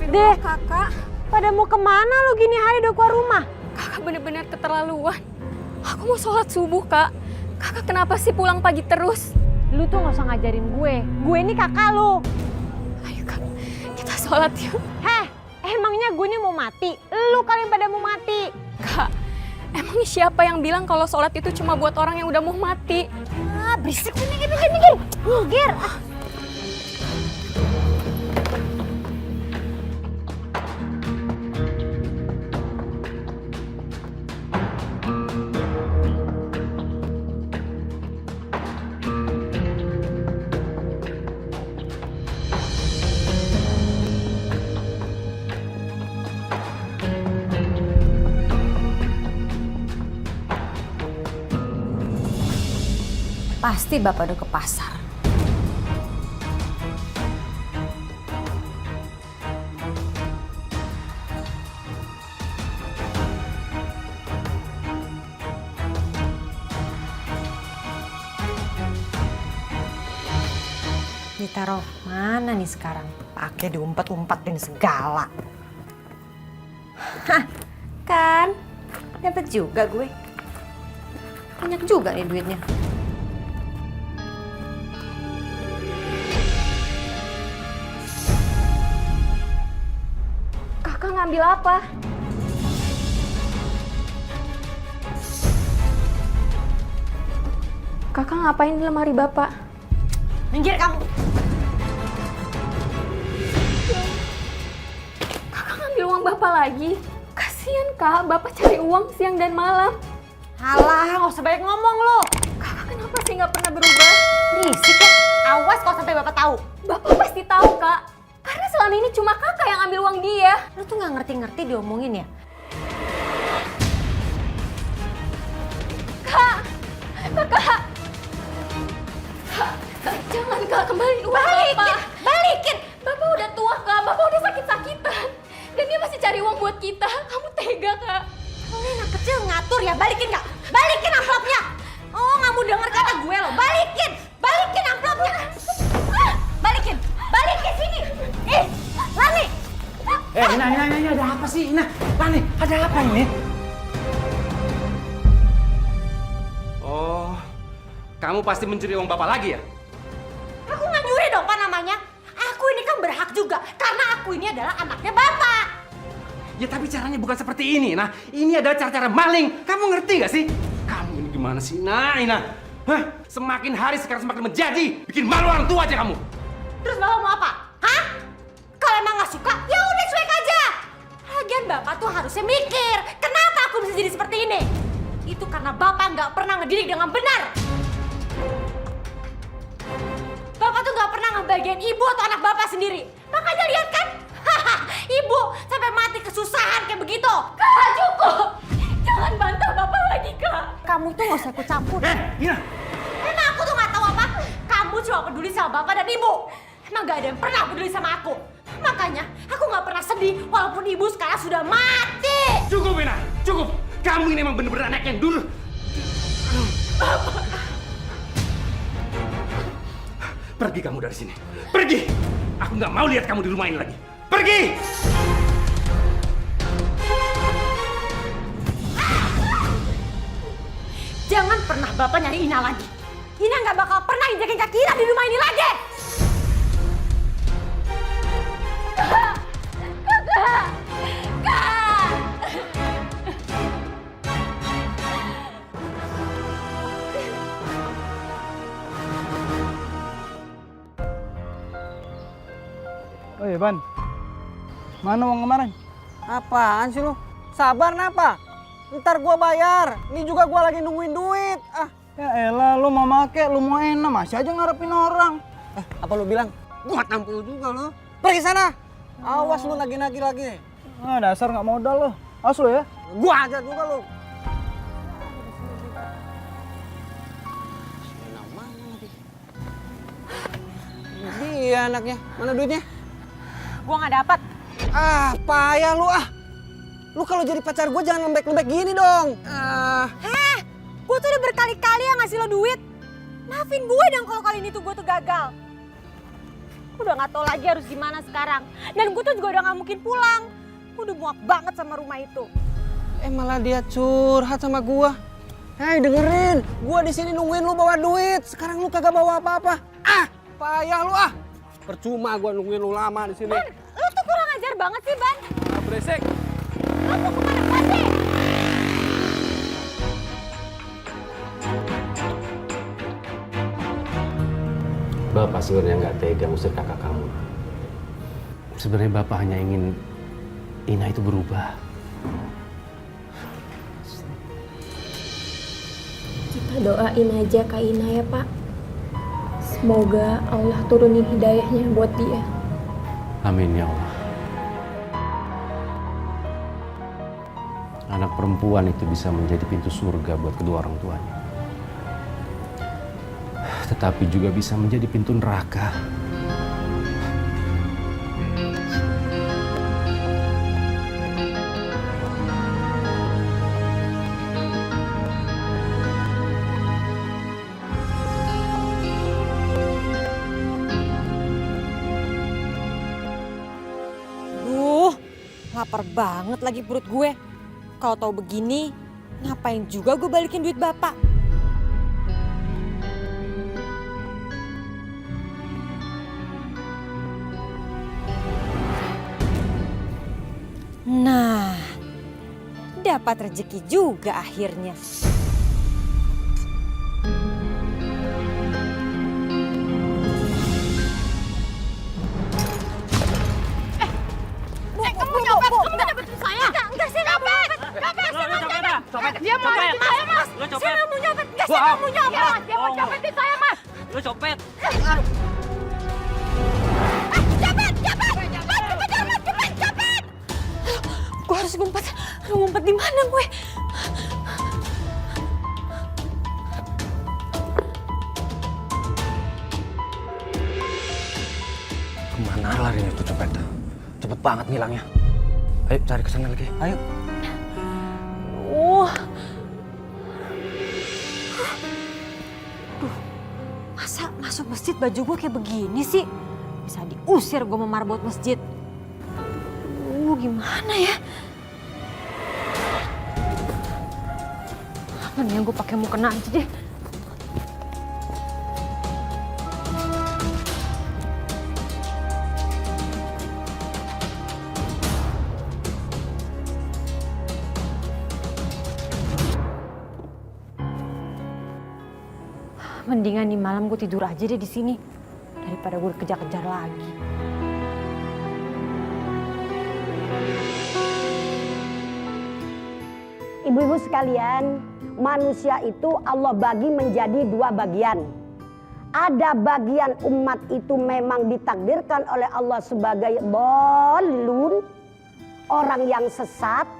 Deh, kakak. Pada mau kemana lu gini hari udah keluar rumah? Kakak bener-bener keterlaluan. Aku mau sholat subuh, Kak. Kakak kenapa sih pulang pagi terus? Lu tuh gak usah ngajarin gue. Gue ini kakak lu. Ayo, Kak. Kita sholat yuk. Heh, emangnya gue ini mau mati? Lu kalian pada mau mati. Kak, emangnya siapa yang bilang kalau sholat itu cuma buat orang yang udah mau mati? Ah, berisik. Minggir. Minggir. Pasti Bapak udah ke pasar. Ditaruh mana nih sekarang? Pakai diumpet-umpetin segala. Hah, kan? Dapat juga gue. Banyak juga nih duitnya. Kakak ngambil apa? Kakak ngapain di lemari Bapak? Minggir kamu. Kakak ngambil uang Bapak lagi? Kasian, Kak. Bapak cari uang siang dan malam. Halah, gak usah banyak ngomong lu. Kakak kenapa sih nggak pernah berubah? Berisik ya. Awas kalau sampai bapak tahu. Bapak pasti tahu, Kak. Karena selama ini cuma kakak yang ambil uang dia. Lu tuh gak ngerti-ngerti diomongin ya? Kak! Kakak! Kak, jangan, Kak. Kembaliin uang Bapak. Balikin! Bapak udah tua, Kak. Bapak udah sakit-sakitan. Dan dia masih cari uang buat kita. Kamu tega, Kak. Lu anak kecil ngatur ya, balikin gak? Balikin amplopnya! Oh, gak mau denger kata gue lo. Balikin! Balikin amplopnya! Balikin! Balikin sini! Lani! Ina, ada apa sih? Ina, Lani, ada apa ini? Oh, kamu pasti mencuri uang Bapak lagi ya? Aku gak nyuri dong, Pak, namanya. Aku ini kan berhak juga, karena aku ini adalah anaknya Bapak. Ya tapi caranya bukan seperti ini, Nah. Ini adalah cara-cara maling. Kamu ngerti gak sih? Kamu ini gimana sih, Ina? Hah? Semakin hari sekarang semakin menjadi. Bikin malu orang tua aja kamu. Terus Bapak mau apa? Hah? Kalau emang gak suka, ya udah cuek aja. Lagian Bapak tuh harusnya mikir, kenapa aku bisa jadi seperti ini? Itu karena Bapak nggak pernah ngedidik dengan benar. Bapak tuh nggak pernah ngebagian ibu atau anak Bapak sendiri. Makanya lihat kan? Ibu sampai mati kesusahan kayak begitu. Kak, cukup! Jangan bantah Bapak lagi, Kak. Kamu tuh nggak usah ikut campur. Ina. Emang aku tuh nggak tahu apa? Kamu cuma peduli sama Bapak dan Ibu. Emang gak ada yang pernah peduli sama aku. Makanya aku nggak pernah sedih walaupun Ibu sekarang sudah mati. Cukup, Ina. Cukup. Kamu ini emang bener-bener anak yang dulu. Pergi kamu dari sini. Pergi. Aku nggak mau lihat kamu di rumah ini lagi. Pergi. Jangan pernah Bapak nyari Ina lagi. Ina nggak bakal pernah injakin kaki Ina di rumah ini lagi. Oh iya, Ban. Mana uang kemarin? Apaan sih lu? Sabar napa? Ntar gua bayar. Ini juga gua lagi nungguin duit. Ya elah, lu mau make, lu mau enak, masih aja ngarepin orang. Apa lu bilang? Gua tampil juga lu. Pergi sana. Awas lu nagih-nagih lagi. Ah, dasar nggak modal lo. Awas lu ya. Gua aja juga lu. Dia anaknya. Mana duitnya? Gua nggak dapat. Payah lu Lu kalau jadi pacar gue jangan lembek-lembek gini dong. Gue tuh udah berkali-kali yang ngasih lo duit. Maafin gue dong kalau kali ini tuh gue tuh gagal. Udah nggak tahu lagi harus gimana sekarang. Dan gue tuh juga udah nggak mungkin pulang. Gue udah muak banget sama rumah itu. Malah dia curhat sama gua. Hei dengerin, gua di sini nungguin lu bawa duit. Sekarang lu kagak bawa apa-apa. Payah lu ah. Percuma gua nungguin lu lama di sini. Ban, lu tuh kurang ajar banget sih, Ban. Beresek. Lu mau kemana sih? Bapak sebenarnya nggak tega ngusir kakak kamu. Sebenarnya Bapak hanya ingin Ina itu berubah. Kita doain aja Kak Ina ya Pak. Semoga Allah turunin hidayahnya buat dia. Amin ya Allah. Anak perempuan itu bisa menjadi pintu surga buat kedua orang tuanya. Tetapi juga bisa menjadi pintu neraka. Lapar banget lagi perut gue. Kalau tahu begini, ngapain juga gue balikin duit bapak? Nah, dapat rezeki juga akhirnya. Kamu nyopet saya? Enggak sih, nyopet. Dia mau nyopetin saya, Mas. Saya nggak mau nyopet. Enggak, saya nggak mau nyopet. Dia mau nyopetin saya, Mas. Lu copet. Cepet. Gue harus ngumpet. Ngumpet di mana gue? Kemana larinya tuh copet? Cepet banget ngilangnya. Ayo cari kesana lagi. Ayo. Masa masuk masjid baju gue kayak begini sih? Bisa diusir gue sama marbot masjid. Gimana ya? Mendingan gue pakai mukena aja deh. Mendingan nih malam gue tidur aja deh di sini daripada gue kejar-kejar lagi. Ibu-ibu sekalian, manusia itu Allah bagi menjadi dua bagian. Ada bagian umat itu memang ditakdirkan oleh Allah sebagai dhalun, orang yang sesat.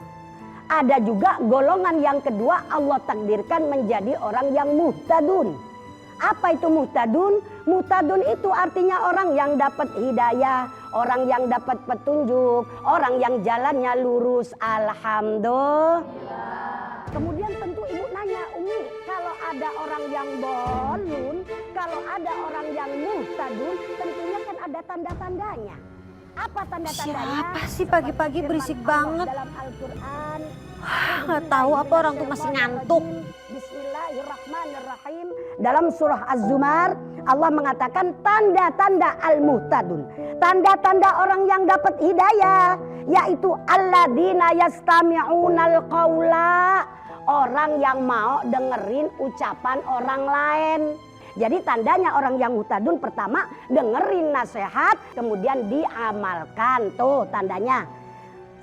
Ada juga golongan yang kedua Allah takdirkan menjadi orang yang muhtadun. Apa itu muhtadun? Muhtadun itu artinya orang yang dapat hidayah, orang yang dapat petunjuk, orang yang jalannya lurus. Alhamdulillah. Kemudian tentu ibu nanya, Umi, kalau ada orang yang dhalun, kalau ada orang yang muhtadun, tentunya kan ada tanda-tandanya. Apa tanda-tandanya? Siapa sih pagi-pagi berisik banget? Dalam Al-Quran. Nggak tahu apa orang tuh masih ngantuk. Bismillahirrahmanirrahim. Dalam surah Az-Zumar Allah mengatakan tanda-tanda al-muhtadun. Tanda-tanda orang yang dapat hidayah, yaitu alladzina yastami'unal qaula, orang yang mau dengerin ucapan orang lain. Jadi tandanya orang yang muhtadun pertama dengerin nasihat, kemudian diamalkan. Tuh tandanya.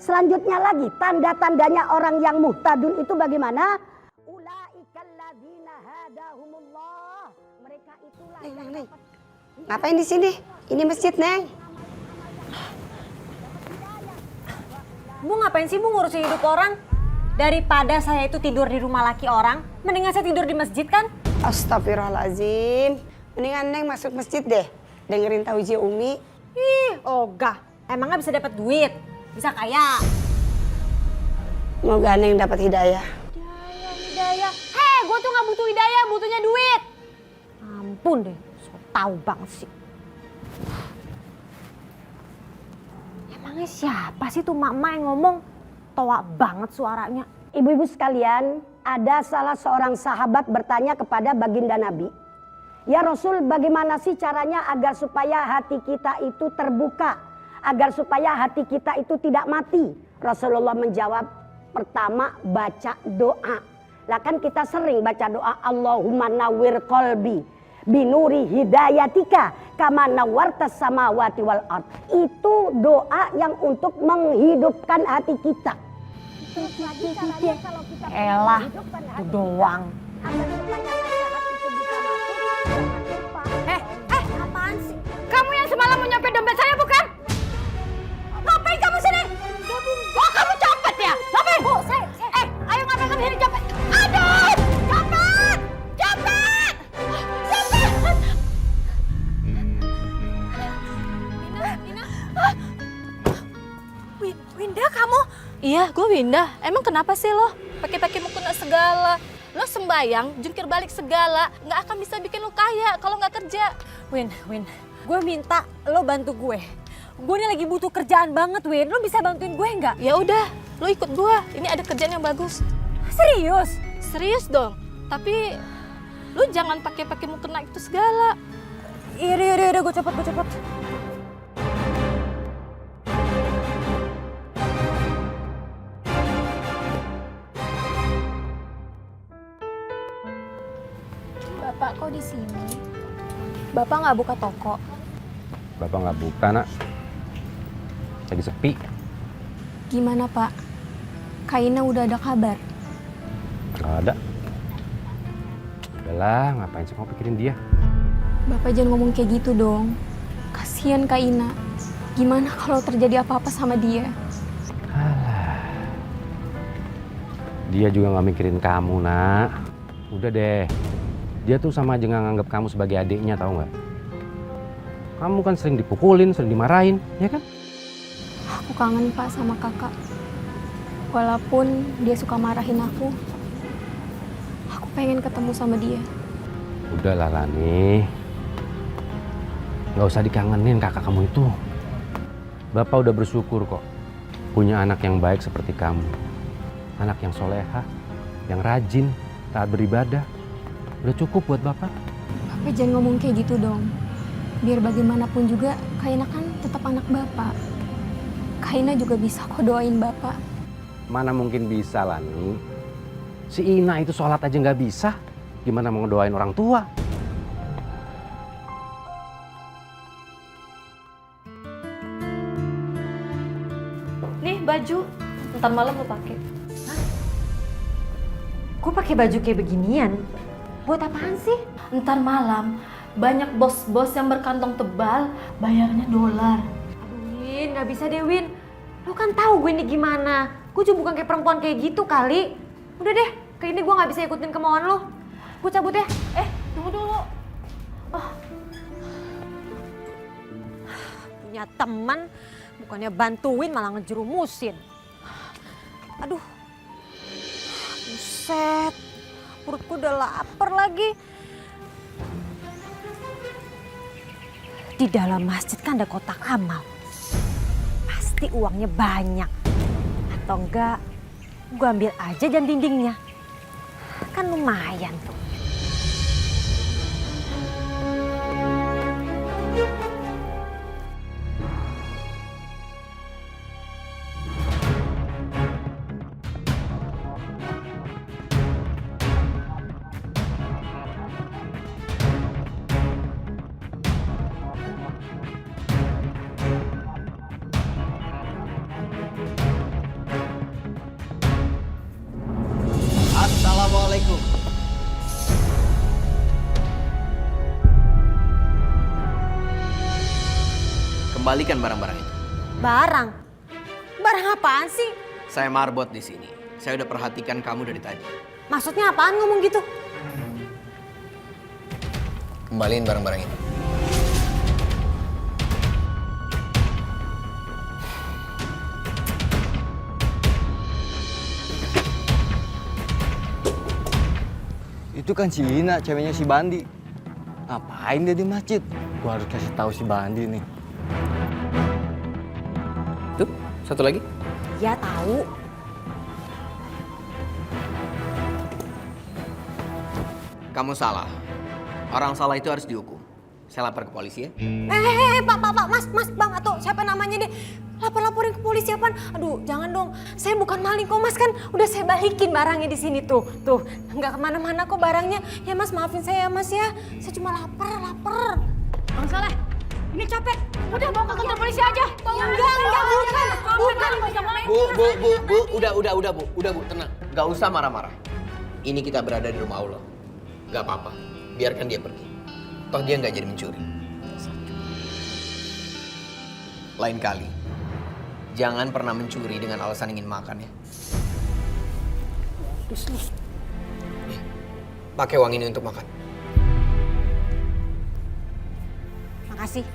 Selanjutnya lagi tanda-tandanya orang yang muhtadun itu bagaimana? Ulaikal ladzina hadahumullah. Mereka itulah Neng. Ngapain di sini? Ini masjid, Neng. Bu ngapain sih Bu ngurusin hidup orang? Daripada saya itu tidur di rumah laki orang, mendingan saya tidur di masjid kan? Astagfirullahaladzim. Mendingan Neng masuk masjid deh. Dengerin tauji Umi. Ih, ogah. Emangnya bisa dapat duit? Bisa kaya? Semoga Neng dapat hidayah. Hidayah. Hei, gue tuh gak butuh hidayah, butuhnya duit. Ampun deh, so tau banget sih. Emangnya siapa sih tuh mak-mak yang ngomong? Toa banget suaranya. Ibu-ibu sekalian, ada salah seorang sahabat bertanya kepada baginda Nabi, "Ya Rasul, bagaimana sih caranya agar supaya hati kita itu terbuka, agar supaya hati kita itu tidak mati?" Rasulullah menjawab, pertama baca doa. Lah kan kita sering baca doa, Allahumma nawwir qalbi binuri hidayatika kama nawwartas samawati wal ard. Itu doa yang untuk menghidupkan hati kita. Elah, itu doang. Apaan sih? Kamu yang semalam mau nyopet dompet saya bukan? Ngapain kamu sini? Oh, kamu copet ya? Ngapain? Bu, ayo ngapain kamu sini copet? Aduh, copet! Copet! Copet! Nina. Winda, kamu? Iya, gue Winda. Emang kenapa sih lo? Pakai mukena segala. Lo sembayang, jungkir balik segala. Nggak akan bisa bikin lo kaya kalau nggak kerja. Win, gue minta lo bantu gue. Gue ini lagi butuh kerjaan banget, Win. Lo bisa bantuin gue nggak? Ya udah, lo ikut gue. Ini ada kerjaan yang bagus. Serius? Serius dong. Tapi lo jangan pakai mukena itu segala. Iya, gue cepet. Bapak kok di sini? Bapak nggak buka toko? Bapak nggak buka, Nak. Lagi sepi. Gimana Pak? Kaina udah ada kabar? Nggak ada. Udahlah, ngapain sih kamu pikirin dia? Bapak jangan ngomong kayak gitu dong. Kasihan Kaina. Gimana kalau terjadi apa-apa sama dia? Alah. Dia juga nggak mikirin kamu, Nak. Udah deh. Dia tuh sama aja nggak nganggap kamu sebagai adiknya, tahu nggak? Kamu kan sering dipukulin, sering dimarahin, ya kan? Aku kangen Pak sama kakak. Walaupun dia suka marahin aku pengen ketemu sama dia. Udahlah Lani, nggak usah dikangenin kakak kamu itu. Bapak udah bersyukur kok punya anak yang baik seperti kamu. Anak yang solehah, yang rajin, taat beribadah. Udah cukup buat Bapak. Bapak jangan ngomong kayak gitu dong. Biar bagaimanapun juga Kaina kan tetap anak Bapak. Kaina juga bisa kok doain Bapak. Mana mungkin bisa Lani. Si Ina itu sholat aja nggak bisa. Gimana mau ngedoain orang tua? Nih baju, ntar malam lo pakai. Gue pakai baju kayak beginian. Buat apaan sih? Ntar malam banyak bos-bos yang berkantong tebal, bayarnya dolar. Aduh Win, gak bisa deh Win. Lo kan tahu gue ini gimana. Gue juga bukan kayak perempuan kayak gitu kali. Udah deh, kayak ini gue gak bisa ikutin kemauan lo. Gue cabut ya. Tunggu dulu. Punya teman, bukannya bantuin malah ngejerumusin. Aduh. Buset. Perutku udah lapar lagi. Di dalam masjid kan ada kotak amal. Pasti uangnya banyak. Atau enggak, gue ambil aja jam dindingnya. Kan lumayan tuh. Assalamualaikum. Kembalikan barang-barang itu. Barang? Barang apaan sih? Saya marbot di sini. Saya udah perhatikan kamu dari tadi. Maksudnya apaan ngomong gitu? Kembaliin barang-barang itu. Itu kan si Ina, ceweknya si Bandi. Ngapain dia di masjid? Gua harus kasih tahu si Bandi nih. Tuh. Satu lagi? Ya tahu. Kamu salah. Orang salah itu harus dihukum. Saya lapor ke polisi ya. Pak, Mas, Bang, atau siapa namanya deh. Laporin ke polisi apaan? Aduh, jangan dong. Saya bukan maling kok, Mas, kan udah saya balikin barangnya di sini tuh. Tuh, nggak kemana-mana kok barangnya. Ya, Mas, maafin saya ya, Mas ya. Saya cuma lapar. Bang Saleh, ini copet. Udah bawa ke kantor polisi aja. Enggak, bukan. Bu, udah bu, tenang. Gak usah marah-marah. Ini kita berada di rumah Allah. Gak apa-apa, biarkan dia pergi. Toh dia nggak jadi mencuri. Lain kali, jangan pernah mencuri dengan alasan ingin makan ya. Nih, pakai uang ini untuk makan. Makasih.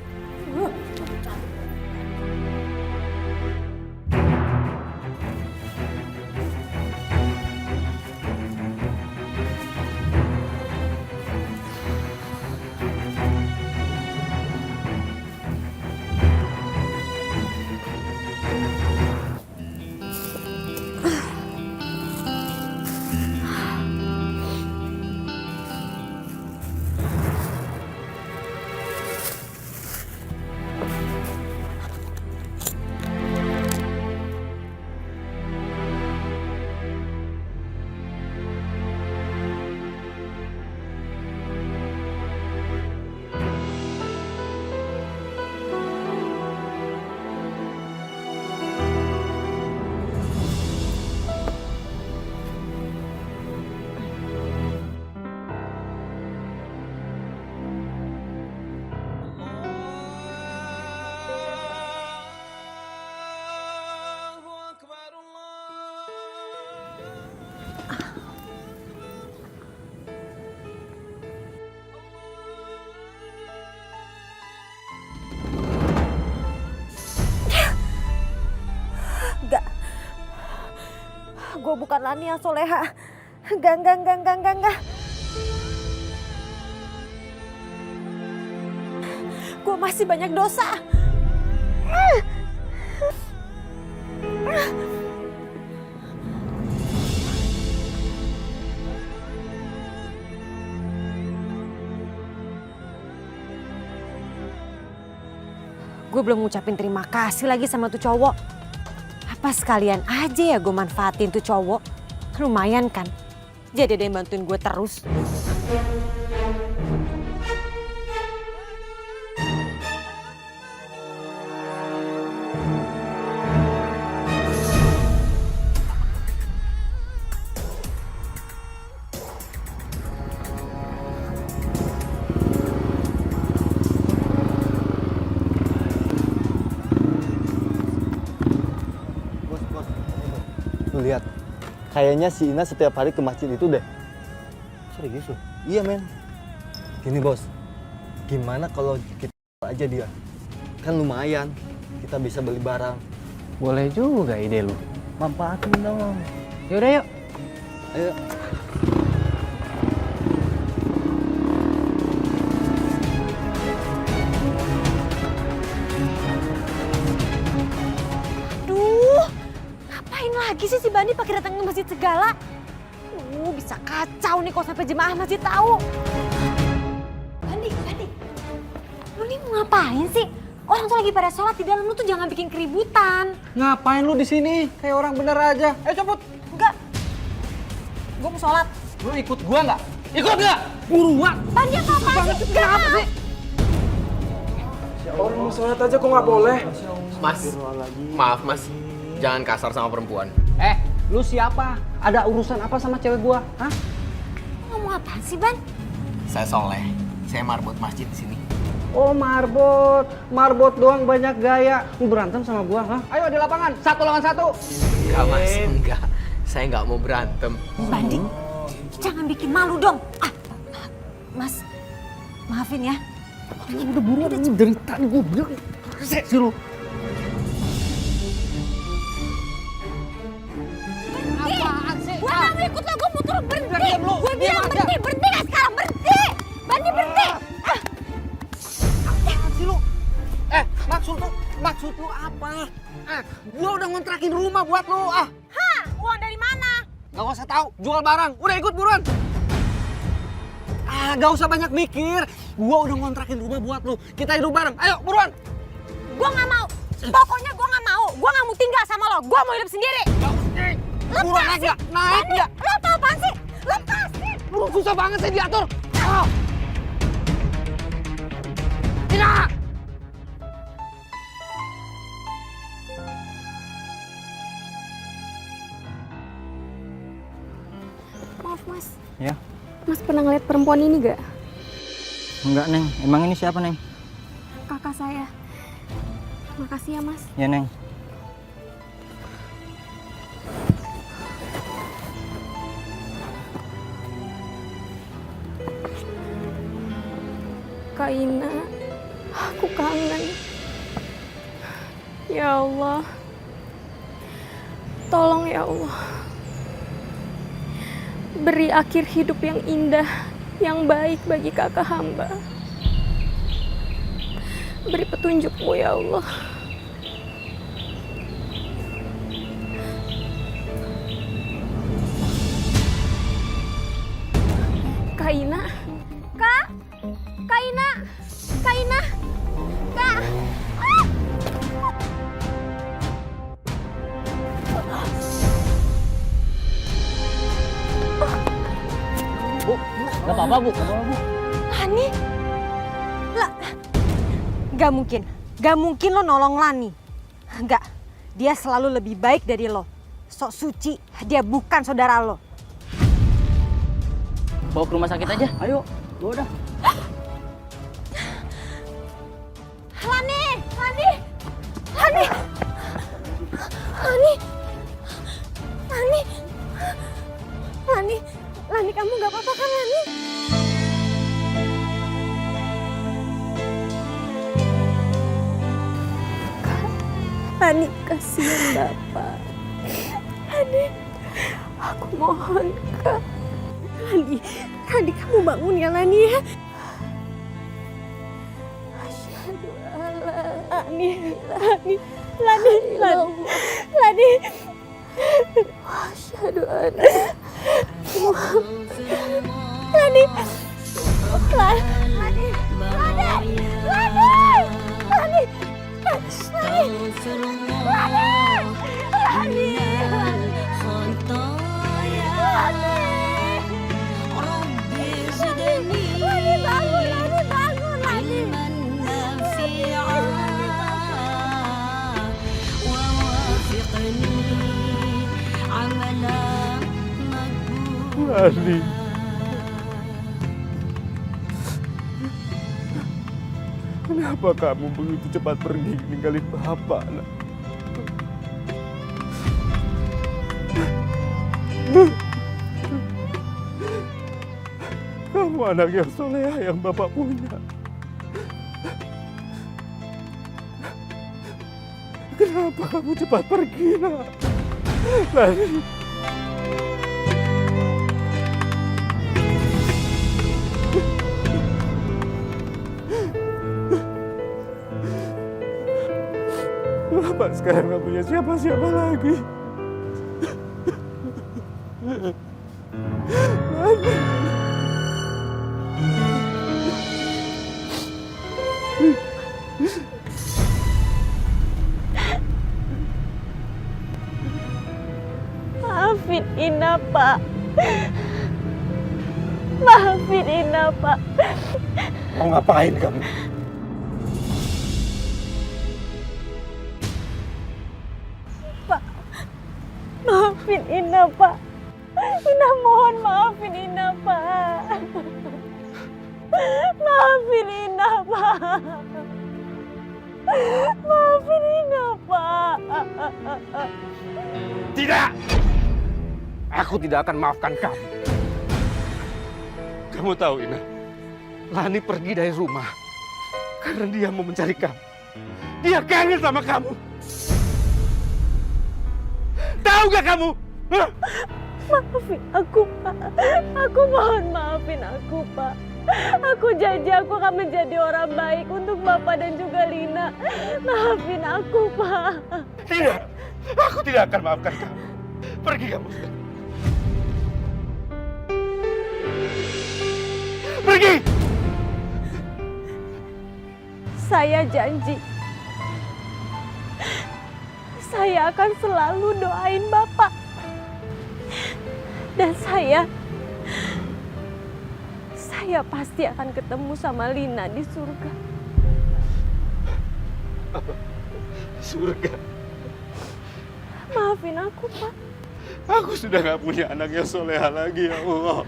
Gue bukan Lani yang soleha. Enggak. Gue masih banyak dosa. Gue belum ngucapin terima kasih lagi sama tuh cowok. Apa sekalian aja ya gue manfaatin tuh cowok. Lumayan kan. Jadi ada yang bantuin gue terus. Lu lihat, kayaknya si Ina setiap hari ke masjid itu deh. Serius lu? Iya men. Gini bos, gimana kalau kita aja dia? Kan lumayan, kita bisa beli barang. Boleh juga ide lu. Manfaatin dong. Yaudah yuk. Ayo. Duh, ngapain lagi sih si Bandi pakai datang ke masjid segala? Bisa kacau nih kalau sampai jemaah masjid tahu. Bandi, lu nih mau ngapain sih? Orang tuh lagi pada sholat di dalam, lu tuh jangan bikin keributan. Ngapain lu di sini? Kayak orang bener aja. Copot. Enggak, gue mau sholat. Lu ikut gua nggak? Ikut nggak? Buruan. Bandi apa sih? Enggak. Orang mau sholat aja kok nggak boleh? Mas, maaf mas, jangan kasar sama perempuan. Lu siapa? Ada urusan apa sama cewek gua? Hah? Ngomong apaan sih, Ban? Saya Soleh, saya marbot masjid di sini. Oh marbot doang banyak gaya. Lu berantem sama gua, hah? Ayo di lapangan, 1 lawan 1. Enggak mas, enggak. Saya nggak mau berantem. Bandi, jangan bikin malu dong. Mas, maafin ya. Udah buruan, dari tadi gua bilang. Resek sih lu. Gue gak mau ikut lo, gue mau turun berhenti. Gue bilang berhenti gak sekarang, berhenti. Bandi berhenti. Apaan sih lu? Maksud lu apa? Gua udah ngontrakin rumah buat lo. Ah, Hah? Uang dari mana? gak usah tahu. Jual barang. Udah ikut buruan. Ah, gak usah banyak mikir. Gua udah ngontrakin rumah buat lo. Kita hidup bareng. Ayo, buruan. Gua nggak mau. Pokoknya gua nggak mau. Gua nggak mau tinggal sama lo. Gua mau hidup sendiri. Buruan naik ya. Naik ya. Lo tau apaan sih? Lepasin! Burung susah banget sih diatur. Ah. Tidak. Maaf mas, Ya, mas pernah ngeliat perempuan ini gak? enggak Neng. Emang ini siapa Neng? Kakak saya. Makasih ya mas. Ya Neng. Kak Ina, aku kangen. Ya Allah, tolong ya Allah, beri akhir hidup yang indah, yang baik bagi kakak hamba. Beri petunjukmu ya Allah. Kak Ina, Kak, Kak Ina, Kak Ina, Kak. Bu, gak apa-apa Bu. Gak apa-apa Bu. Lani? Lah, gak mungkin. Gak mungkin lo nolong Lani. Enggak, dia selalu lebih baik dari lo. Sok suci, dia bukan saudara lo. Bawa ke rumah sakit aja. Ayo, bawa dah. Lani! Lani! Lani! Lani! Lani! Lani! Lani, kamu gak apa-apa kan, Lani? Lani, kasihan Bapak. Lani, aku mohon, Kak. Lani, tadi kamu bangun ya, Lani ya? Asyhadu alla Lani, Lani, Lani, Lani, Lani. Asyhadu alla Lani, Lani, Lani, Lani, Lani, Lani. Kenapa kamu begitu cepat pergi ninggalin Bapak, nak? Kamu anak yang soleh yang Bapak punya. Kenapa kamu cepat pergi, nak? Lani. Bapak sekarang gak punya siapa-siapa lagi. Maafin Ina, Pak. Maafin Ina, Pak. Mau ngapain kamu? Maafin Ina, Pak. Ina mohon maafin Ina, Pak. Maafin Ina, Pak. Maafin Ina, Pak. Tidak! Aku tidak akan maafkan kamu. Kamu tahu, Ina, Lani pergi dari rumah karena dia mau mencari kamu. Dia kangen sama kamu. Tahu gak kamu? Hah? Maafin aku, Pak. Aku mohon maafin aku, Pak. Aku janji aku akan menjadi orang baik untuk Bapak dan juga Lina. Maafin aku, Pak. Tidak! Aku tidak akan maafkan kamu. Pergi kamu sekarang. Pergi! Saya janji, saya akan selalu doain Bapak. Dan saya pasti akan ketemu sama Lina di surga. Surga. Maafin aku, Pak. Aku sudah gak punya anak yang soleha lagi, ya Allah.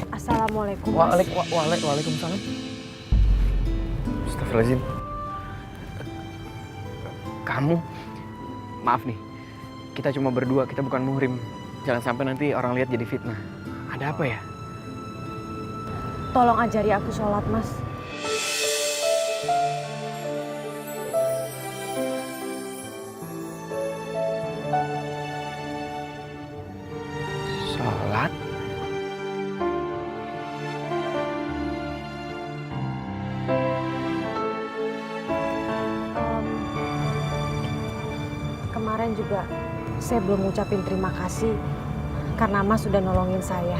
Assalamualaikum, Mas. Waalaikumsalam. Astagfirullahaladzim. Kamu, maaf nih, kita cuma berdua, kita bukan muhrim. Jangan sampai nanti orang lihat jadi fitnah. Ada apa ya? Tolong ajari aku sholat, Mas. Sholat? Kemarin juga saya belum ngucapin terima kasih karena Mas sudah nolongin saya.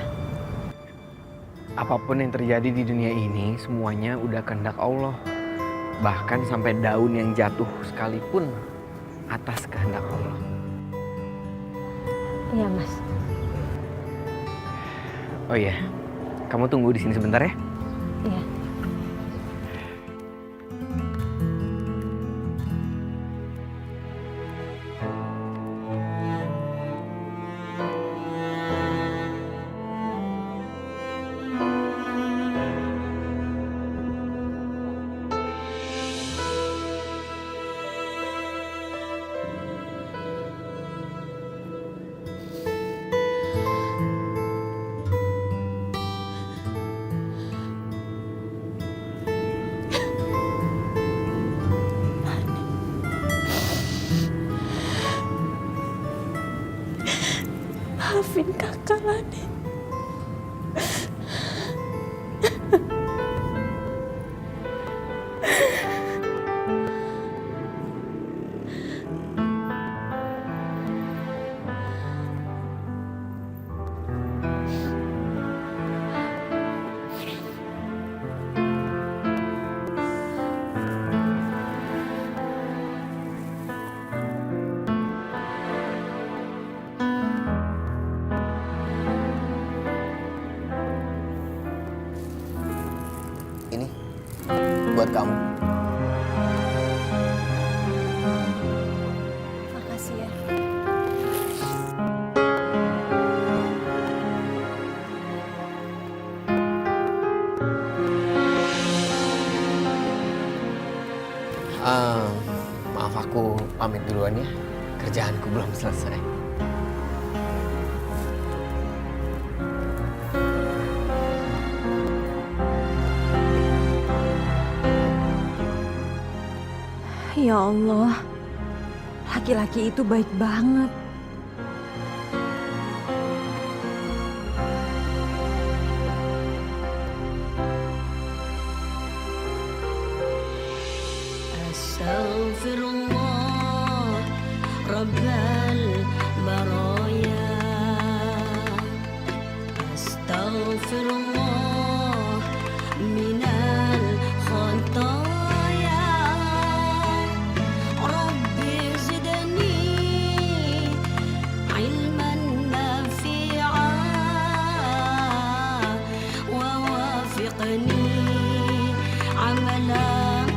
Apapun yang terjadi di dunia ini, semuanya udah kehendak Allah. Bahkan sampai daun yang jatuh sekalipun atas kehendak Allah. Iya, Mas. Oh iya, kamu tunggu di sini sebentar ya. Iya. Maafin kakak, Lani. Ini buat kamu. Makasih ya. Maaf aku pamit duluan ya. Kerjaanku belum selesai. Ya Allah, laki-laki itu baik banget. Astaghfirullah Rabbal baraya. Astaghfirullah minal khataya. Rabbi zidni ilman nafi'a wa wafiqni amalan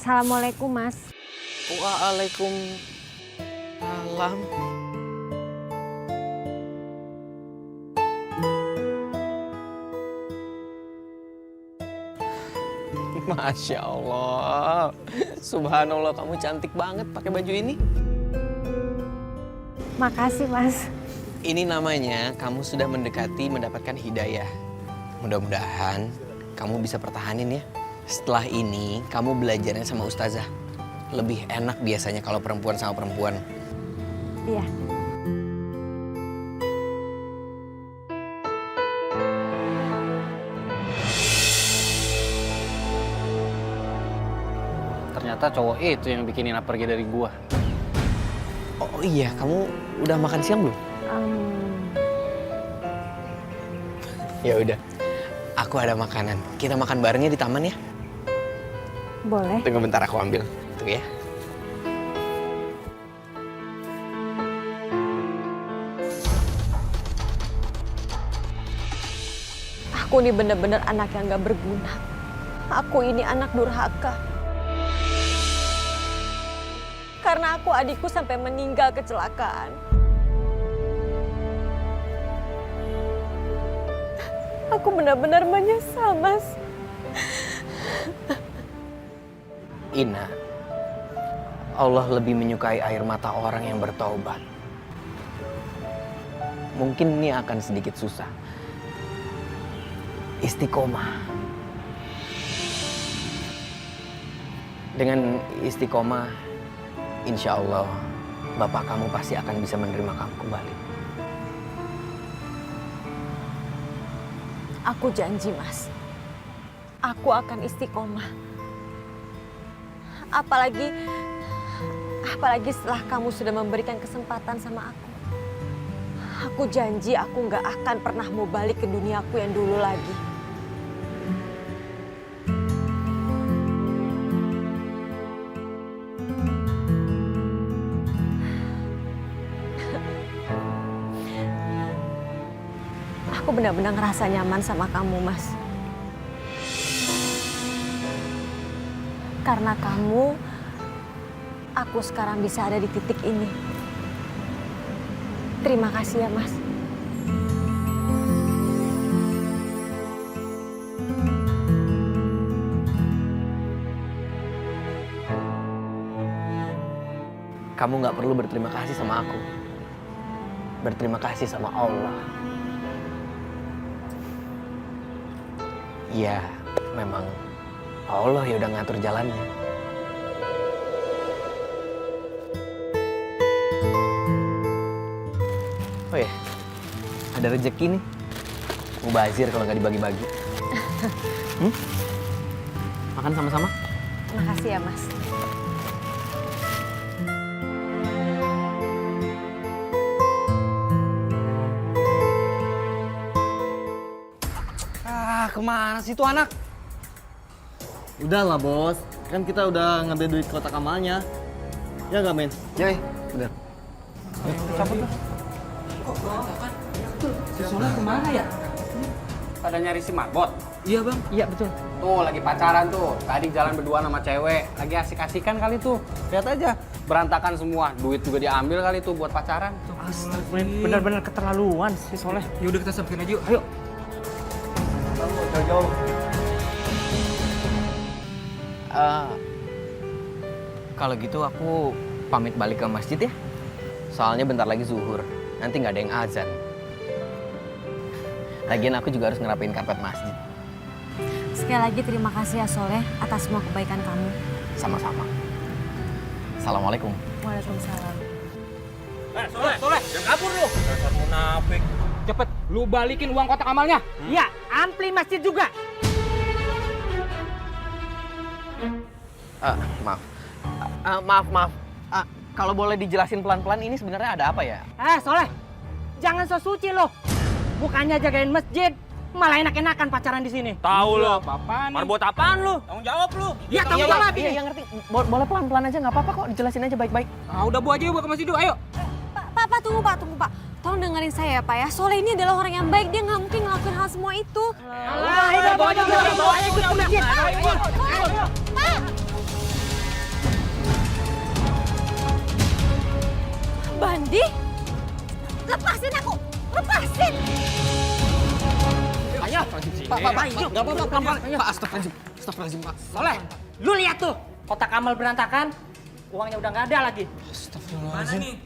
Assalamualaikum, Mas. Waalaikumsalam. Masya Allah, subhanallah, kamu cantik banget pakai baju ini. Makasih, Mas. Ini namanya kamu sudah mendekati mendapatkan hidayah. Mudah-mudahan kamu bisa pertahanin ya. Setelah ini kamu belajarnya sama ustazah. Lebih enak biasanya kalau perempuan sama perempuan. Iya. Ternyata cowok itu yang bikin Ina pergi dari gua. Oh iya, kamu udah makan siang belum? Ya udah, aku ada makanan. Kita makan barengnya di taman ya. Boleh. Tunggu bentar, aku ambil. Tunggu ya. Aku ini bener-bener anak yang gak berguna. Aku ini anak durhaka. Karena aku adikku sampai meninggal kecelakaan. Aku benar-benar menyesal, Mas. Ina, Allah lebih menyukai air mata orang yang bertaubat. Mungkin ini akan sedikit susah. Istiqomah. Dengan istiqomah, insya Allah bapak kamu pasti akan bisa menerima kamu kembali. Aku janji, Mas. Aku akan istiqomah. Apalagi setelah kamu sudah memberikan kesempatan sama aku. Aku janji aku nggak akan pernah mau balik ke duniaku yang dulu lagi. Aku benar-benar ngerasa nyaman sama kamu, Mas. Karena kamu, aku sekarang bisa ada di titik ini. Terima kasih ya, Mas. Kamu nggak perlu berterima kasih sama aku. Berterima kasih sama Allah. Ya, memang Allah ya udah ngatur jalannya. Oh ya, ada rezeki nih. Mubazir kalau nggak dibagi-bagi. Makan sama-sama. Makasih ya, Mas. Kemana sih tuh anak? Udah lah bos, kan kita udah ngambil duit kotak amalnya. Ya nggak men? Ya, bener. Cabut lah. Si Soleh kemana ya? Pada nyari si Marbot? Iya bang. Iya betul. Tuh lagi pacaran tuh. Tadi jalan berdua sama cewek. Lagi asik-asikan kali tuh. Lihat aja. Berantakan semua. Duit juga diambil kali tuh buat pacaran. Astaga, bener-bener keterlaluan si Soleh. Yaudah kita samperin aja yuk. Ayo. Jauh-jauh. Kalau gitu aku pamit balik ke masjid ya. Soalnya bentar lagi zuhur. Nanti nggak ada yang azan. Lagian aku juga harus ngerapiin karpet masjid. Sekali lagi terima kasih ya, Soleh, atas semua kebaikan kamu. Sama-sama. Assalamualaikum. Waalaikumsalam. Soleh, jangan kabur lu. Dasar munafik. Cepet, lu balikin uang kotak amalnya. Iya, ampli masjid juga. Maaf. Kalau boleh dijelasin pelan-pelan, ini sebenarnya ada apa ya? Soleh, jangan so suci lo. Bukannya jagain masjid, malah enak-enakan pacaran di sini. Tahu lo. Marbot apaan lu? Tanggung jawab lu. Iya, tanggung jawab ini. Iya, ngerti. Boleh pelan-pelan aja, nggak apa-apa kok. Dijelasin aja baik-baik. Ah, udah Bu aja yuk ke masjid yuk, ayo. Pak, tunggu Pak. Tolong dengerin saya ya, Pak ya. Soleh ini adalah orang yang baik, dia nggak mungkin ngelakuin hal semua itu. Alah, bawa aja ikut ke masjid. Pak! Bandi? Lepasin aku! Lepasin! Ayo, Pak, Nggak apa-apa, pelan-pelan. Pak, astagfirullahaladzim, Pak. Soleh, lu lihat tuh, kotak amal berantakan, uangnya udah nggak ada lagi. Astagfirullahaladzim.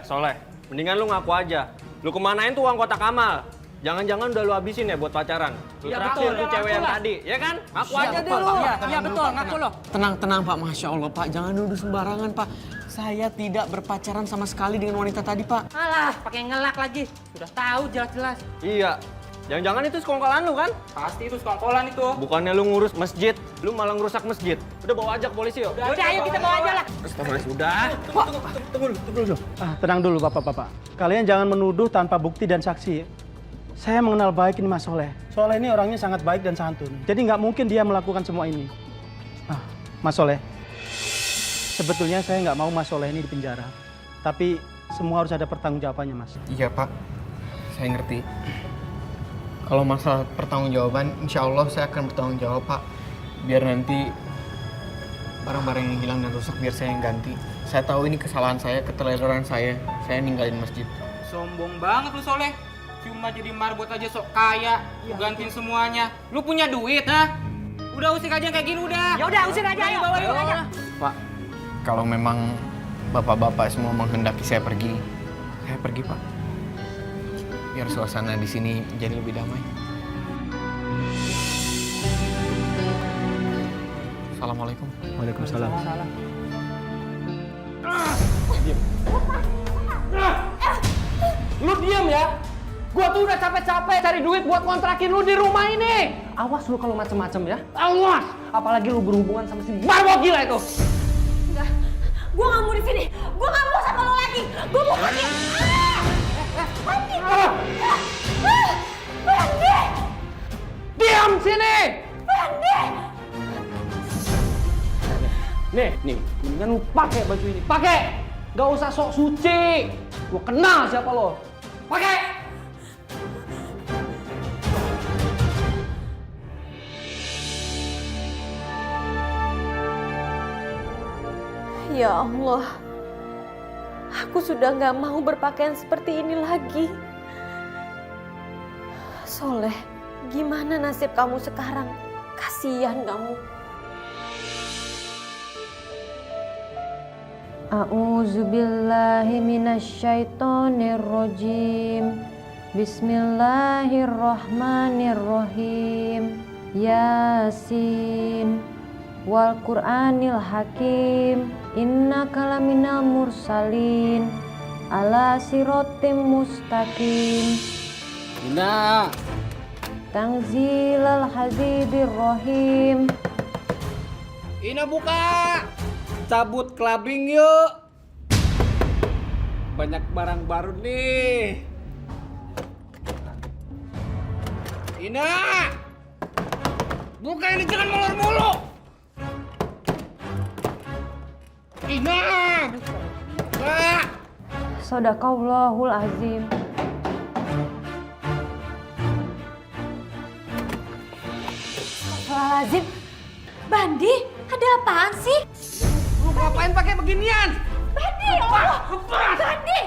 Soleh, mendingan lu ngaku aja. Lu kemanain tuh uang kotak amal? Jangan-jangan udah lu habisin ya buat pacaran. Lu Iya, traktir betul. tuh cewek yang Ngaku lah. tadi, ya kan? Ngaku Siap, aja deh Pak. lu. Iya betul, ngaku lo. Tenang, Pak. Masya Allah, Pak. Jangan nuduh sembarangan, Pak. Saya tidak berpacaran sama sekali dengan wanita tadi, Pak. Alah, pakai ngelak lagi. Sudah tahu jelas-jelas. Iya. Jangan-jangan itu sekongkolan lu kan? Pasti itu sekongkolan itu. Bukannya lu ngurus masjid, lu malah ngerusak masjid. Udah bawa aja ke polisi yuk. Udah, ayo kita bawa aja lah. Astagfirullahaladzim, udah. Tunggu dulu. Tenang dulu Bapak-Bapak. Kalian jangan menuduh tanpa bukti dan saksi. Saya mengenal baik ini Mas Soleh. Soleh ini orangnya sangat baik dan santun. Jadi nggak mungkin dia melakukan semua ini. Mas Soleh, sebetulnya saya nggak mau Mas Soleh ini dipenjara. Tapi semua harus ada pertanggungjawabannya, Mas. Iya, Pak. Saya ngerti. Kalau masalah pertanggungjawaban, insya Allah saya akan bertanggung jawab, Pak. Biar nanti barang-barang yang hilang dan rusak biar saya yang ganti. Saya tahu ini kesalahan saya, keteledoran saya. Saya ninggalin masjid. Sombong banget lu Soleh. Cuma jadi marbot aja sok kaya, lu gantiin semuanya. Lu punya duit, ha? Udah usir aja kayak gini udah. Ya udah usir aja, ayo bawa aja. Pak, kalau memang bapak-bapak semua menghendaki saya pergi Pak. Biar suasana di sini jadi lebih damai. Assalamualaikum. Waalaikumsalam. Lu diam ya. Gua tuh udah capek-capek cari duit buat kontrakin lu di rumah ini. Awas lu kalau macem-macem ya. Awas. Apalagi lu berhubungan sama si marbot gila itu. Enggak, gue nggak mau di sini. Gue nggak mau sama lo lagi. Gue mau pergi. Bandi! Bandi! Diam sini. Bandi! Nih, mendingan lu pakai baju ini. Pakai. Gak usah sok suci. Gua kenal siapa lo. Pakai. Ya Allah, aku sudah gak mau berpakaian seperti ini lagi. Soleh, gimana nasib kamu sekarang? Kasihan kamu. A'udzubillahi minasyaitonirrajim. Bismillahirrahmanirrahim. Yasin. Wal Qur'anil Hakim. Innaka laminal mursalin. Ala sirotim mustaqim. Ina. Tanzilal Hazidir Rahim. Ina buka. Cabut clubbing yuk. Banyak barang baru nih. Ina. Buka ini, jangan molor mulu. Ina. Buka. Sadaqallahul azim. Astagfirullahaladzim. Bandi, ada apaan sih? Lu ngapain pakai beginian? Bandi, ya Allah. Bandi!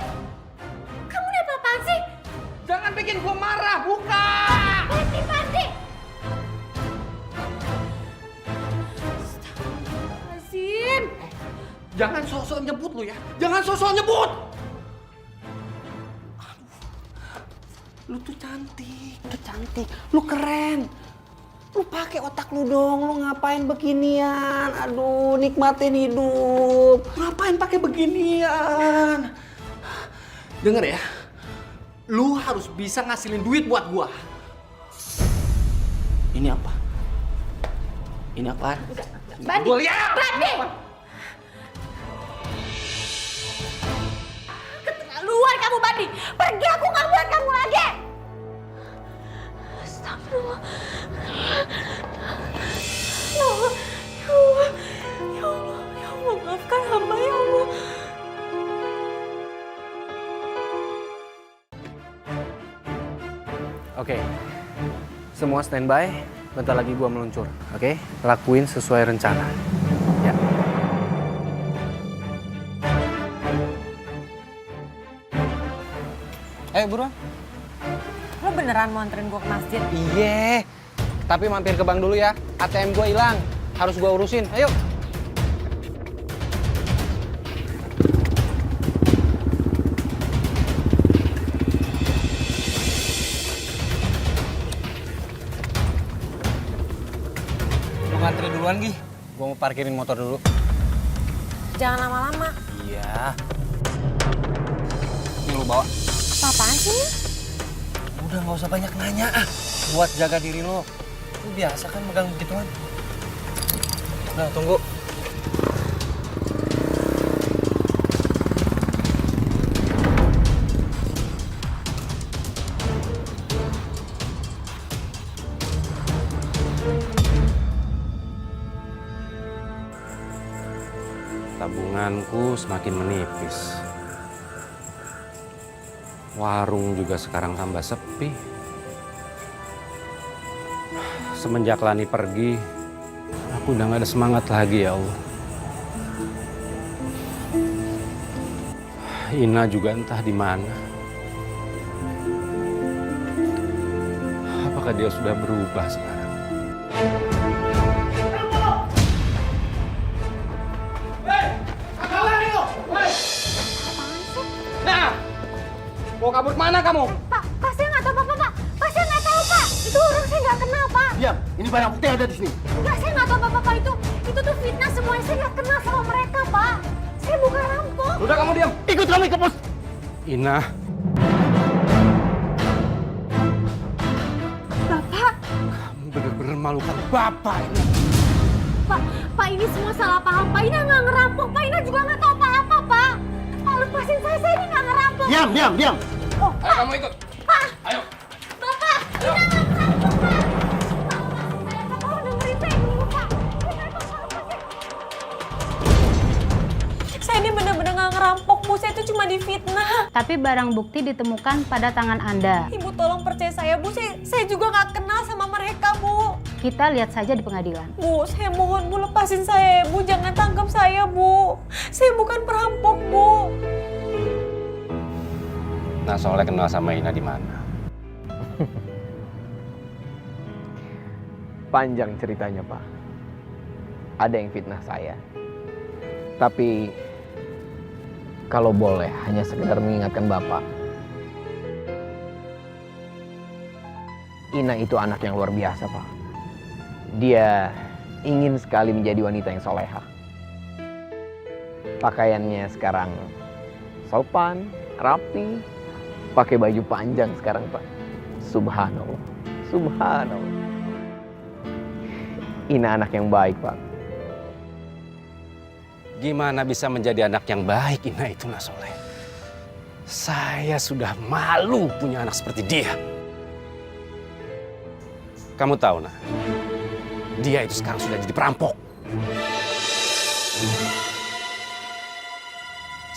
Kamu ini apa-apaan sih? Jangan bikin gua marah, buka. Bandi! Astagfirullahaladzim. Jangan sosok nyebut lu ya. Jangan sosok nyebut. Lu tuh cantik, lu keren. Lu pakai otak lu dong, lu ngapain beginian? Aduh, nikmatin hidup. Ngapain pakai beginian? Dengar ya, lu harus bisa ngasilin duit buat gua. Ini apa? Ini apaan? Bandi! Gua lihat. Bandi! Keterlaluan kamu, Bandi! Pergi, aku nggak buat kamu lagi! Astagfirullah. Ya Allah, ya Allah, ya Allah, ya Allah, maafkan hamba ya Allah. Oke, semua standby. Bentar lagi gua meluncur. Oke, lakuin sesuai rencana. Ya. beneran mau anterin gue ke masjid? Iya. Tapi mampir ke bank dulu ya. ATM gue hilang. Harus gue urusin. Ayo. Lu ngantri duluan, Gi. Gue mau parkirin motor dulu. Jangan lama-lama. Iya. Ini lu bawa. Apaan sih ini? Udah nggak usah banyak nanya. Buat jaga diri lo. Lu biasa kan megang begituan. Nah, tunggu. Tabunganku semakin menipis. Warung juga sekarang tambah sepi. Semenjak Lani pergi, aku udah gak ada semangat lagi ya Allah. Ina juga entah di mana. Apakah dia sudah berubah sekarang? Nah, mau kabur kemana kamu? Pak, saya nggak tahu apa-apa, Pak. Saya nggak tahu, Pak. Itu orang saya nggak kenal, Pak. Diam, ini barang bukti yang ada di sini. Enggak, saya nggak tahu apa-apa, Pak. Itu tuh fitnah semuanya. Saya nggak kenal sama mereka, Pak. Saya bukan rampok. Udah kamu diam, ikut kami ke pos. Ina, Bapak, kamu benar-benar malukan Bapak ini. Pak, ini semua salah paham. Pak, Ina nggak ngerampok. Pak, Ina juga nggak tahu apa-apa, Pak. Pak, lepasin saya ini nggak ngerampok. Diam. Oh, Ayo kamu ikut. Pak, Ayo. Bapak, Ina nggak ngerampok, Pak. Pak, tolong dengerin saya dulu, Pak. Saya ini bener-bener nggak ngerampok, Bu. Saya itu cuma difitnah. Tapi barang bukti ditemukan pada tangan Anda. Ibu tolong percaya saya, Bu. Saya juga nggak kenal sama mereka, Bu. Kita lihat saja di pengadilan. Bu, saya mohon, Bu, lepasin saya, Bu. Jangan tangkap saya, Bu. Saya bukan perampok, Bu. Nah, soalnya kenal sama Ina di mana? Panjang ceritanya, Pak. Ada yang fitnah saya. Tapi kalau boleh hanya sekedar mengingatkan Bapak. Ina itu anak yang luar biasa, Pak. Dia ingin sekali menjadi wanita yang soleha. Pakaiannya sekarang sopan, rapi, pakai baju panjang sekarang, Pak. Subhanallah. Subhanallah. Ina anak yang baik, Pak. Gimana bisa menjadi anak yang baik Ina itu, Nak Soleh? Saya sudah malu punya anak seperti dia. Kamu tahu, Nak, dia itu sekarang sudah jadi perampok.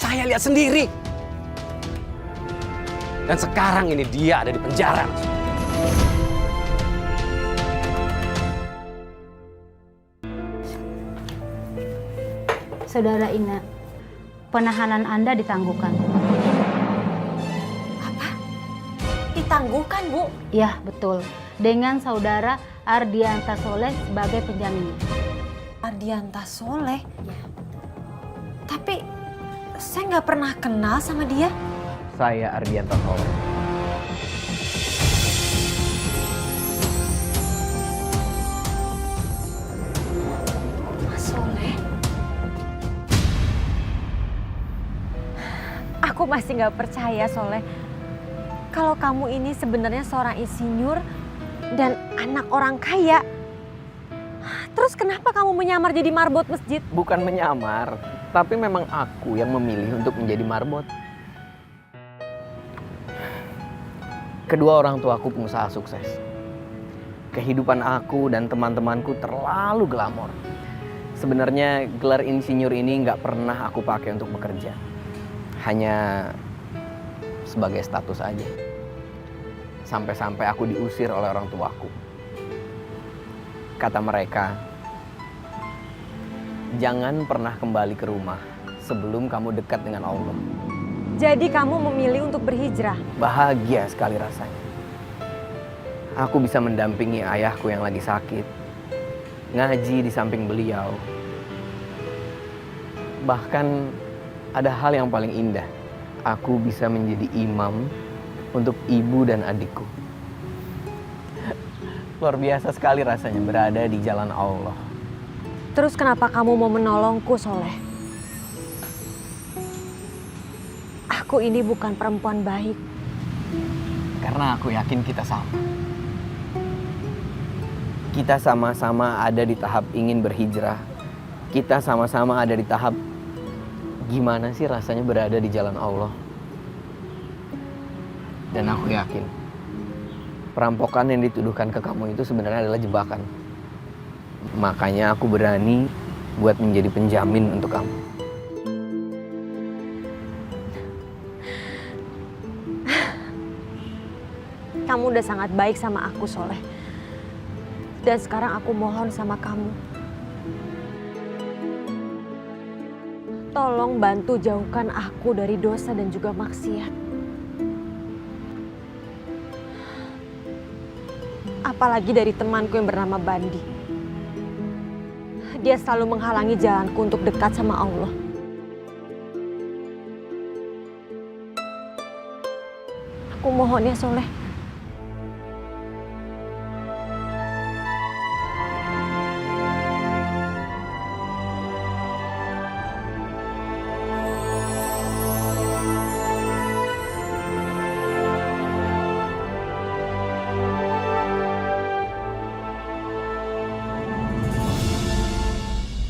Saya lihat sendiri. Dan sekarang ini dia ada di penjara. Saudara Ina, penahanan Anda ditangguhkan. Apa? Ditangguhkan, Bu? Ya, betul. Dengan saudara Ardianta Soleh sebagai penjamin. Ardianta Soleh? Ya. Tapi saya nggak pernah kenal sama dia. Saya Ardianta Soleh. Mas Soleh? Aku masih nggak percaya, Soleh. Kalau kamu ini sebenarnya seorang insinyur dan anak orang kaya. Terus kenapa kamu menyamar jadi marbot masjid? Bukan menyamar, tapi memang aku yang memilih untuk menjadi marbot. Kedua orang tuaku pengusaha sukses. Kehidupan aku dan teman-temanku terlalu glamor. Sebenarnya gelar insinyur ini nggak pernah aku pakai untuk bekerja. Hanya sebagai status aja. Sampai-sampai aku diusir oleh orang tuaku. Kata mereka, jangan pernah kembali ke rumah sebelum kamu dekat dengan Allah. Jadi kamu memilih untuk berhijrah? Bahagia sekali rasanya. Aku bisa mendampingi ayahku yang lagi sakit, ngaji di samping beliau. Bahkan ada hal yang paling indah. Aku bisa menjadi imam untuk ibu dan adikku. Luar biasa sekali rasanya berada di jalan Allah. Terus kenapa kamu mau menolongku, Soleh? Aku ini bukan perempuan baik. Karena aku yakin kita sama. Kita sama-sama ada di tahap ingin berhijrah. Kita sama-sama ada di tahap gimana sih rasanya berada di jalan Allah. Dan aku yakin perampokan yang dituduhkan ke kamu itu sebenarnya adalah jebakan. Makanya aku berani buat menjadi penjamin untuk kamu. Kamu udah sangat baik sama aku, Soleh. Dan sekarang aku mohon sama kamu. Tolong bantu jauhkan aku dari dosa dan juga maksiat. Apalagi dari temanku yang bernama Bandi. Dia selalu menghalangi jalanku untuk dekat sama Allah. Aku mohon ya, Soleh.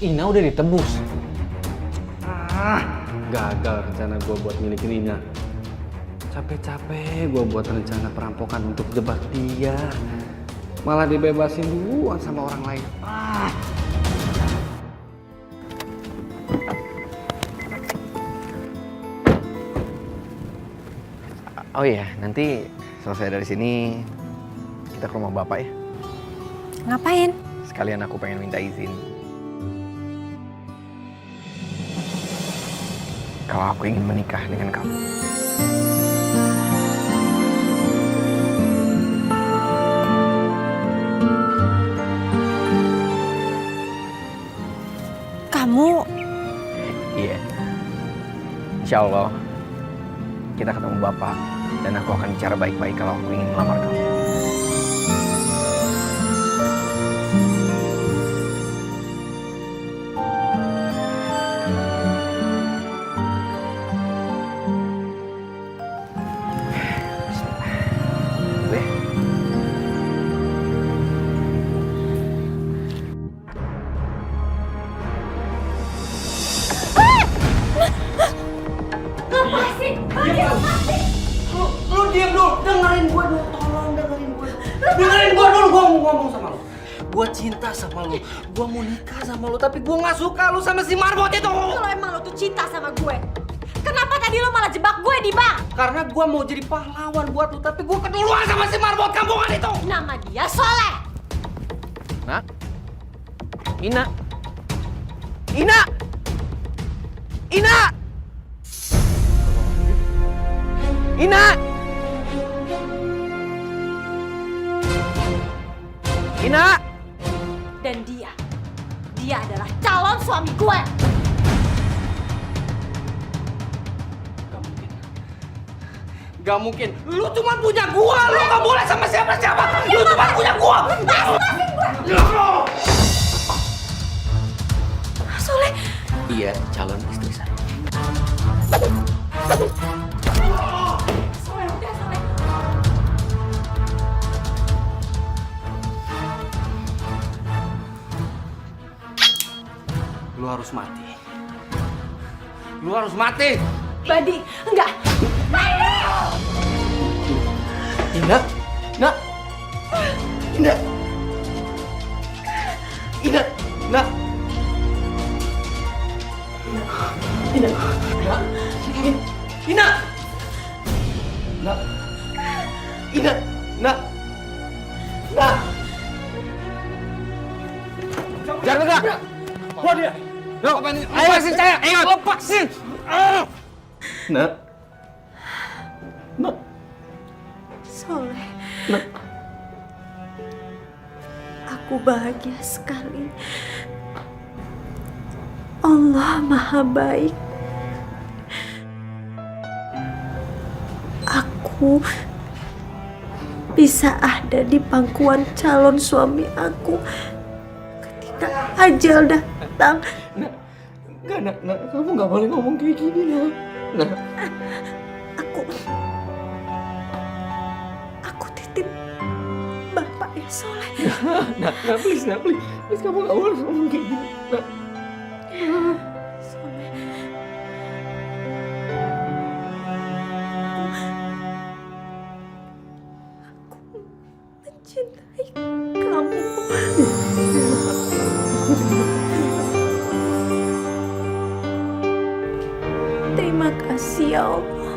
Ina udah ditebus. Gagal rencana gue buat milikin Ina. Capek-capek gue buat rencana perampokan untuk jebak dia. Malah dibebasin duluan sama orang lain. Oh iya, nanti selesai dari sini kita ke rumah bapak ya. Ngapain? Sekalian aku pengen minta izin. Kalau aku ingin menikah dengan kamu. Kamu? Iya. Insya Allah kita ketemu bapak dan aku akan bicara baik-baik kalau aku ingin melamar kamu. Lu diam dulu, dengerin gue dulu, tolong dengerin gue dulu. Dengerin gue dulu, gue mau ngomong sama lu. Gue cinta sama lu, gue mau nikah sama lu, tapi gue gak suka lu sama si Marbot itu. Kalau emang lo tuh cinta sama gue, kenapa tadi lo malah jebak gue di bank? Karena gue mau jadi pahlawan buat lu, tapi gue keduluan sama si Marbot kampungan itu. Nama dia Soleh. Nak? Ina? Ina! Ina! Ina! Ina! Dan dia adalah calon suami gue. Gak mungkin, lu cuma punya gua, lu gak boleh sama siapa-siapa. Lu cuma punya gua. Soleh. Dia calon istri saya. Soleh, udah Soleh. Lu harus mati. Lu harus mati. Badi, enggak. Ina, nak, Ina, Ina, nak, Ina, nak, Ina, nak, Ina, nak, nak. Jangan gerak. Bawa dia. Lepasin saya. Lepasin. Nak. Nak. Soleh. Nak. Aku bahagia sekali. Allah Maha Baik. Aku bisa ada di pangkuan calon suami aku ketika ajal datang. Nak, kamu nggak boleh ngomong kayak gini, Nak. Aku titip Bapak ya Soleh. Nak, please, kamu nggak boleh ngomong kayak gini, Nak. Soleh. Aku mencintai kamu. Terima kasih ya Allah.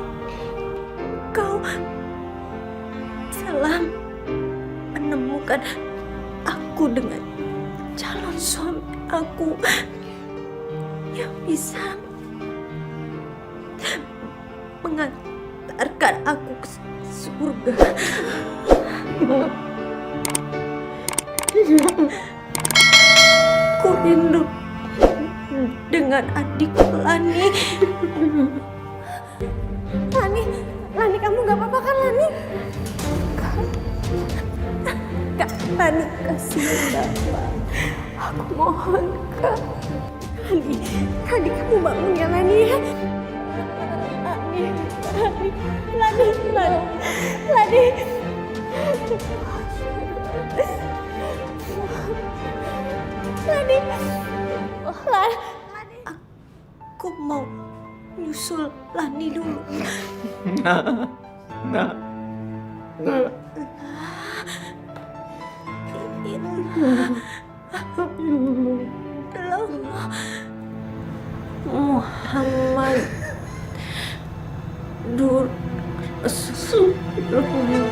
Kau telah menemukan aku dengan calon suami aku yang bisa mengantarkan aku ke surga. Ku rindu dengan adikku Lani. Lani kamu gak apa-apa kan Lani? Kak Lani, kasihan Bapak. Aku mohon Kak. Lani kamu bangun ya Lani ya. Lani. Aku mau nyusul Lani dulu. Nah. Muhammad Rasulullah.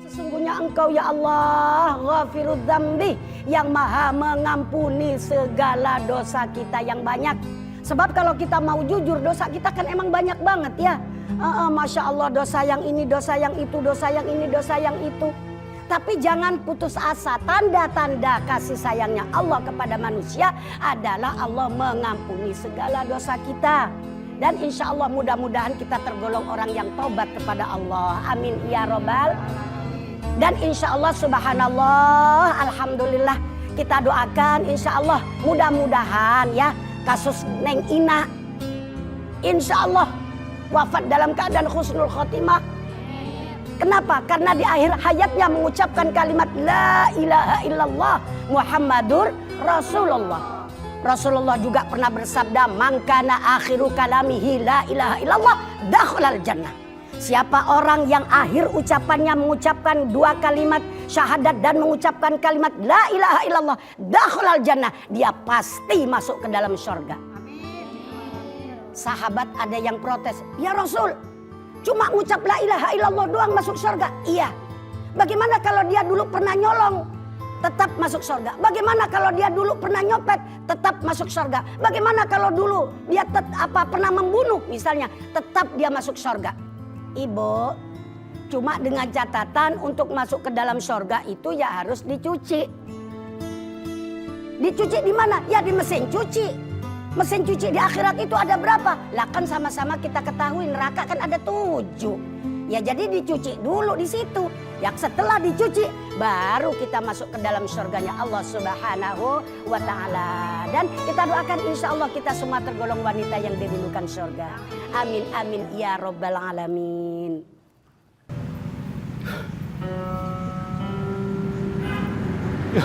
Sesungguhnya Engkau ya Allah Ghafirudz Dzambi, yang maha mengampuni segala dosa kita yang banyak. Sebab kalau kita mau jujur, dosa kita kan emang banyak banget ya. Masya Allah, dosa yang ini, dosa yang itu, dosa yang ini, dosa yang itu. Tapi jangan putus asa. Tanda-tanda kasih sayangnya Allah kepada manusia adalah Allah mengampuni segala dosa kita. Dan insya Allah mudah-mudahan kita tergolong orang yang tobat kepada Allah. Amin ya robbal. Dan insya Allah subhanallah, alhamdulillah, kita doakan insya Allah mudah-mudahan ya kasus Neng Ina insya Allah wafat dalam keadaan husnul khotimah. Kenapa? Karena di akhir hayatnya mengucapkan kalimat La ilaha illallah Muhammadur Rasulullah. Rasulullah juga pernah bersabda, Man kana akhiru kalamihi la ilaha illallah dakhalal jannah. Siapa orang yang akhir ucapannya mengucapkan dua kalimat syahadat dan mengucapkan kalimat La ilaha illallah dakhalal jannah, dia pasti masuk ke dalam surga. Sahabat ada yang protes, ya Rasul, cuma ngucap la ilaha illallah doang masuk surga? Iya. Bagaimana kalau dia dulu pernah nyolong? Tetap masuk surga. Bagaimana kalau dia dulu pernah nyopet? Tetap masuk surga. Bagaimana kalau dulu dia pernah membunuh misalnya? Tetap dia masuk surga. Ibu, cuma dengan catatan untuk masuk ke dalam surga itu ya harus dicuci. Dicuci di mana? Ya di mesin cuci. Mesin cuci di akhirat itu ada berapa? Lah kan sama-sama kita ketahui neraka kan ada 7. Ya jadi dicuci dulu di situ. Yang setelah dicuci baru kita masuk ke dalam surganya Allah Subhanahu wa taala. Dan kita doakan insya Allah kita semua tergolong wanita yang dirindukan surga. Amin amin ya robbal alamin. Ya.